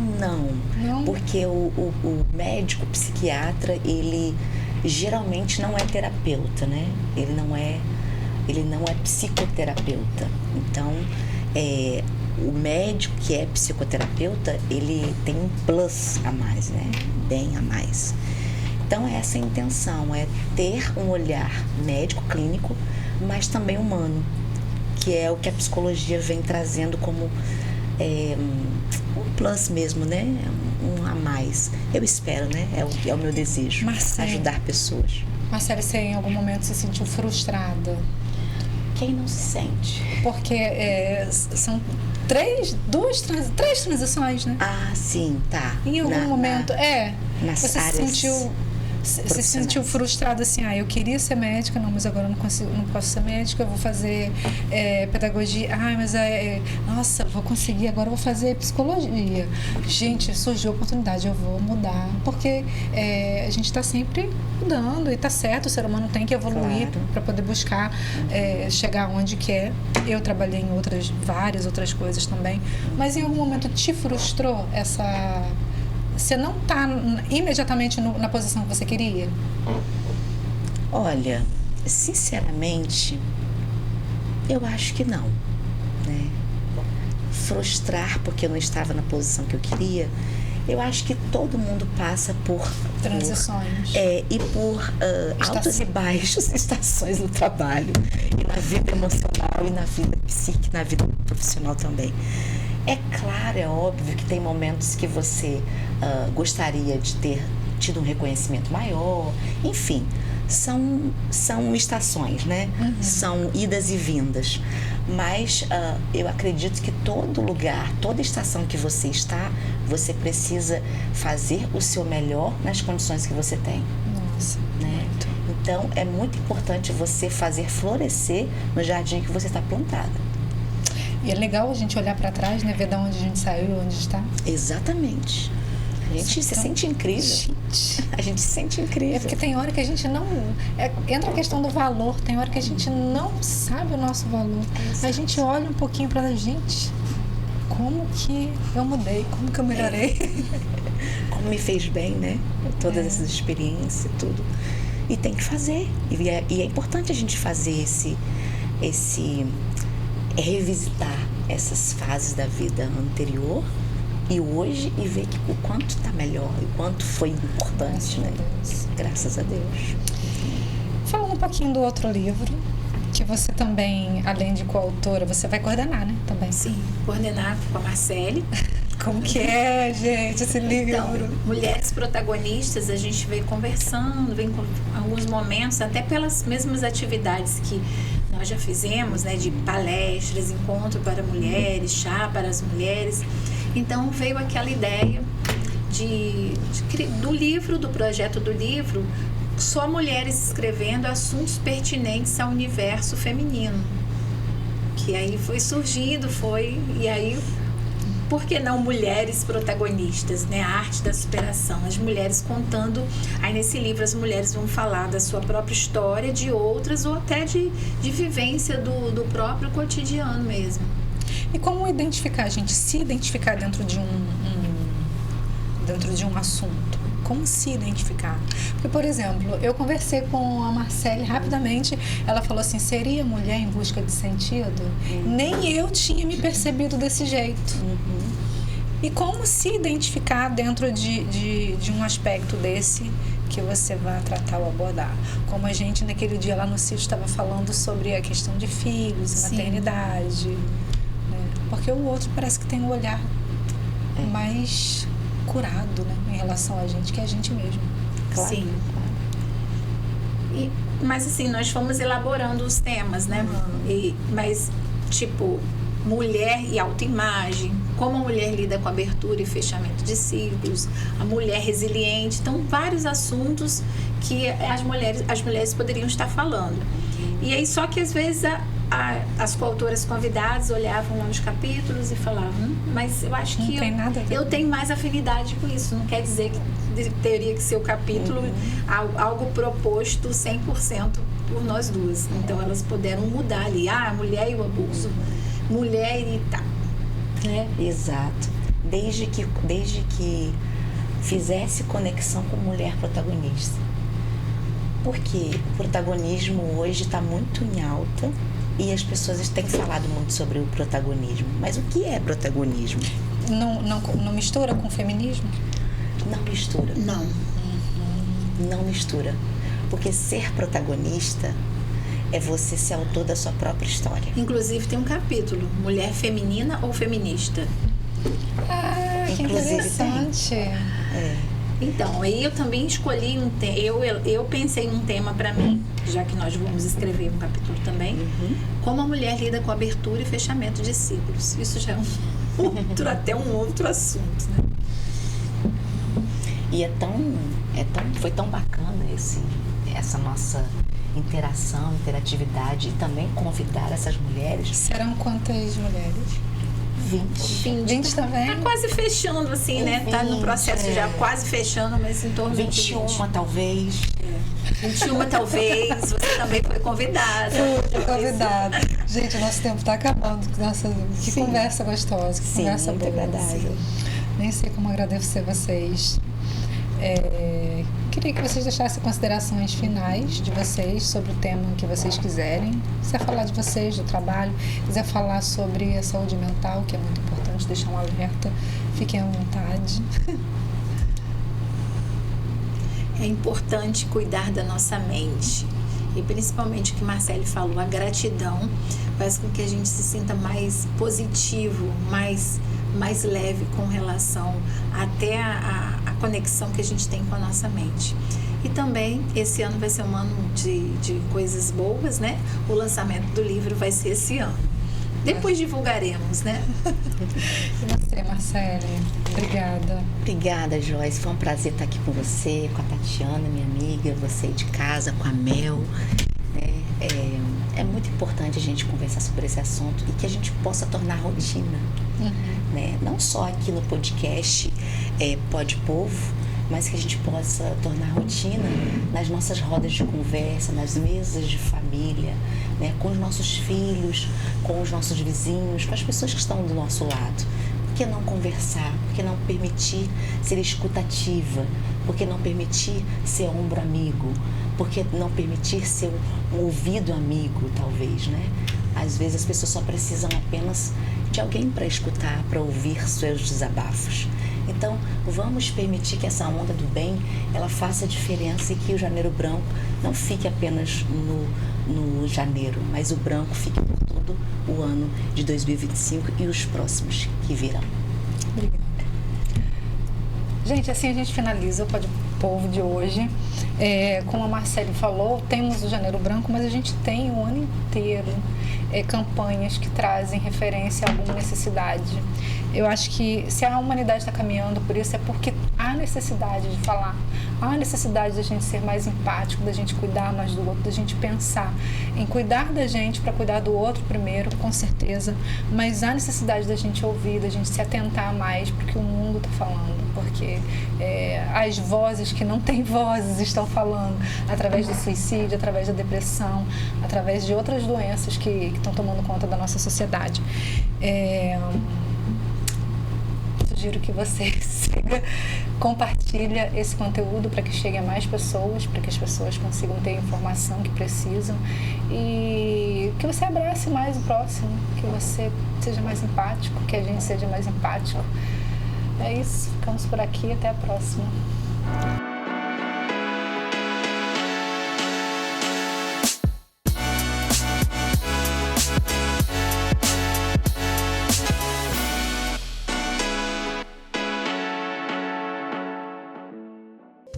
Porque o médico psiquiatra, ele geralmente não é terapeuta, né? Ele não é psicoterapeuta. Então, o médico que é psicoterapeuta, ele tem um plus a mais, né? Bem a mais. Então, essa é a intenção, é ter um olhar médico, clínico, mas também humano, que é o que a psicologia vem trazendo como um plus mesmo, né? Um a mais. Eu espero, né? É o meu desejo, Marcela, ajudar pessoas. Marcela, você em algum momento se sentiu frustrada? Quem não se sente? Porque são três transições, né? Ah, sim, tá. Em algum momento, nas você se sentiu frustrada assim, eu queria ser médica, não, mas agora eu não posso ser médica, eu vou fazer pedagogia, mas nossa, vou conseguir, agora eu vou fazer psicologia. Gente, surgiu a oportunidade, eu vou mudar, porque a gente está sempre mudando e está certo, o ser humano tem que evoluir para poder buscar chegar onde quer. Eu trabalhei em várias outras coisas também, mas em algum momento te frustrou você não está imediatamente na posição que você queria? Olha, Sinceramente, eu acho que não, né? Frustrar porque eu não estava na posição que eu queria, eu acho que todo mundo passa por transições. E por altos e baixos, estações no trabalho, e na vida emocional, e na vida psíquica, na vida profissional também. É claro, é óbvio que tem momentos que você gostaria de ter tido um reconhecimento maior, enfim, são estações, né? São idas e vindas. Mas eu acredito que todo lugar, toda estação que você está, você precisa fazer o seu melhor nas condições que você tem. Nossa, né? muito. Então, é muito importante você fazer florescer no jardim que você está plantada. E é legal a gente olhar para trás, né? Ver de onde a gente saiu e onde está. Exatamente. A gente se sente incrível. A gente se sente incrível. É porque tem hora que a gente não... entra a questão do valor. Tem hora que a gente não sabe o nosso valor. A gente olha um pouquinho pra gente. Como que eu mudei? Como que eu melhorei? Como me fez bem, né? Todas essas experiências e tudo. E tem que fazer. E é importante a gente fazer revisitar essas fases da vida anterior e hoje, e ver o quanto está melhor, e o quanto foi importante, né? Graças a Deus. Falando um pouquinho do outro livro, que você também, além de coautora, você vai coordenar, né? Também. Sim, coordenar com a Marcele. Como que é, gente, esse livro? Então, Mulheres Protagonistas, a gente vem conversando, vem com alguns momentos, até pelas mesmas atividades que nós já fizemos, né? De palestras, encontro para mulheres, chá para as mulheres. Então veio aquela ideia do livro, do projeto do livro, só mulheres escrevendo assuntos pertinentes ao universo feminino. Que aí foi surgindo, e aí, por que não mulheres protagonistas, né? A arte da superação, as mulheres contando, aí nesse livro as mulheres vão falar da sua própria história, de outras, ou até de vivência do próprio cotidiano mesmo. E como identificar, a gente se identificar dentro de um assunto? Como se identificar? Porque, por exemplo, eu conversei com a Marcele rapidamente, ela falou assim, seria mulher em busca de sentido? Nem eu tinha me percebido desse jeito. E como se identificar dentro de um aspecto desse que você vai tratar ou abordar? Como a gente naquele dia lá no sítio estava falando sobre a questão de filhos, maternidade... Porque o outro parece que tem um olhar mais curado, né, em relação a gente, que é a gente mesmo. Claro. Sim. Mas assim, nós fomos elaborando os temas, né? Mas, tipo, mulher e autoimagem, como a mulher lida com abertura e fechamento de ciclos, a mulher resiliente. Então, vários assuntos que as mulheres poderiam estar falando. E aí, só que às vezes as coautoras convidadas olhavam lá nos capítulos e falavam, mas eu acho que eu tenho mais afinidade com isso. Não quer dizer que teria que ser o capítulo algo proposto 100% por nós duas. Então elas puderam mudar ali, a mulher e o abuso, mulher e tal. Né? Exato. Desde que fizesse conexão com mulher protagonista. Porque o protagonismo hoje está muito em alta. E as pessoas têm falado muito sobre o protagonismo. Mas o que é protagonismo? Não mistura com o feminismo? Não mistura. Não. Não mistura. Porque ser protagonista é você ser autor da sua própria história. Inclusive tem um capítulo, mulher feminina ou feminista. Ah, que interessante. Então, aí eu também escolhi um tema, eu pensei num tema para mim, já que nós vamos escrever um capítulo também, como a mulher lida com abertura e fechamento de ciclos. Isso já é até um outro assunto, né? E foi tão bacana essa nossa interatividade e também convidar essas mulheres. Serão quantas mulheres? 20 também? Tá quase fechando, assim, né? 20, tá no processo já quase fechando, mas em torno de 21, talvez. 21, talvez. Você também foi convidada. Fui convidada. Gente, o nosso tempo tá acabando. Nossa, que conversa gostosa, que conversa boa. Agradável. Nem sei como agradecer vocês. Queria que vocês deixassem considerações finais de vocês sobre o tema que vocês quiserem. Se quiser falar de vocês, do trabalho, quiser falar sobre a saúde mental, que é muito importante, deixar um alerta, fiquem à vontade. É importante cuidar da nossa mente. E principalmente o que Marcele falou, a gratidão faz com que a gente se sinta mais positivo, mais leve com relação até a conexão que a gente tem com a nossa mente. E também esse ano vai ser um ano de coisas boas, né? O lançamento do livro vai ser esse ano. Depois divulgaremos, né? E você, Marcele? Obrigada. Obrigada, Joyce. Foi um prazer estar aqui com você, com a Tatiana, minha amiga, você de casa, com a Mel. É muito importante a gente conversar sobre esse assunto e que a gente possa tornar rotina. Né? Não só aqui no podcast Pode Povo, mas que a gente possa tornar rotina nas nossas rodas de conversa, nas mesas de família, né? Com os nossos filhos, com os nossos vizinhos, com as pessoas que estão do nosso lado. Por que não conversar? Por que não permitir ser escutativa? Por que não permitir ser ombro amigo? Por que não permitir ser um ouvido amigo, talvez, né? Às vezes as pessoas só precisam apenas de alguém para escutar, para ouvir seus desabafos. Então, vamos permitir que essa onda do bem, ela faça a diferença e que o janeiro branco não fique apenas no janeiro, mas o branco fique por todo o ano de 2025 e os próximos que virão. Obrigada. Gente, assim a gente finaliza o Pode Povo de hoje. Como a Marcele falou, temos o Janeiro Branco, mas a gente tem o ano inteiro campanhas que trazem referência a alguma necessidade. Eu acho que se a humanidade está caminhando por isso é porque há necessidade de falar, há necessidade da gente ser mais empático, da gente cuidar mais do outro, da gente pensar em cuidar da gente para cuidar do outro primeiro, com certeza, mas há necessidade da gente ouvir, da gente se atentar mais para o que o mundo está falando, porque as vozes que não têm vozes estão falando através do suicídio, através da depressão, através de outras doenças que estão tomando conta da nossa sociedade. Sugiro que você compartilha esse conteúdo para que chegue a mais pessoas, para que as pessoas consigam ter a informação que precisam e que você abrace mais o próximo, que você seja mais empático, que a gente seja mais empático. É isso, ficamos por aqui, até a próxima.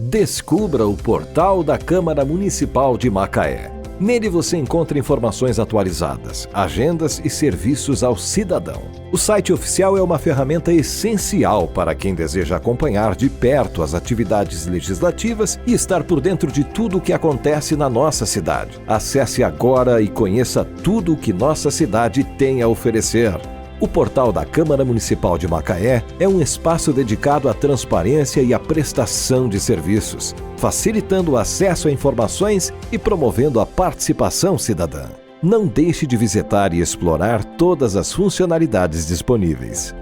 Descubra o portal da Câmara Municipal de Macaé. Nele você encontra informações atualizadas, agendas e serviços ao cidadão. O site oficial é uma ferramenta essencial para quem deseja acompanhar de perto as atividades legislativas e estar por dentro de tudo o que acontece na nossa cidade. Acesse agora e conheça tudo o que nossa cidade tem a oferecer. O portal da Câmara Municipal de Macaé é um espaço dedicado à transparência e à prestação de serviços, facilitando o acesso a informações e promovendo a participação cidadã. Não deixe de visitar e explorar todas as funcionalidades disponíveis.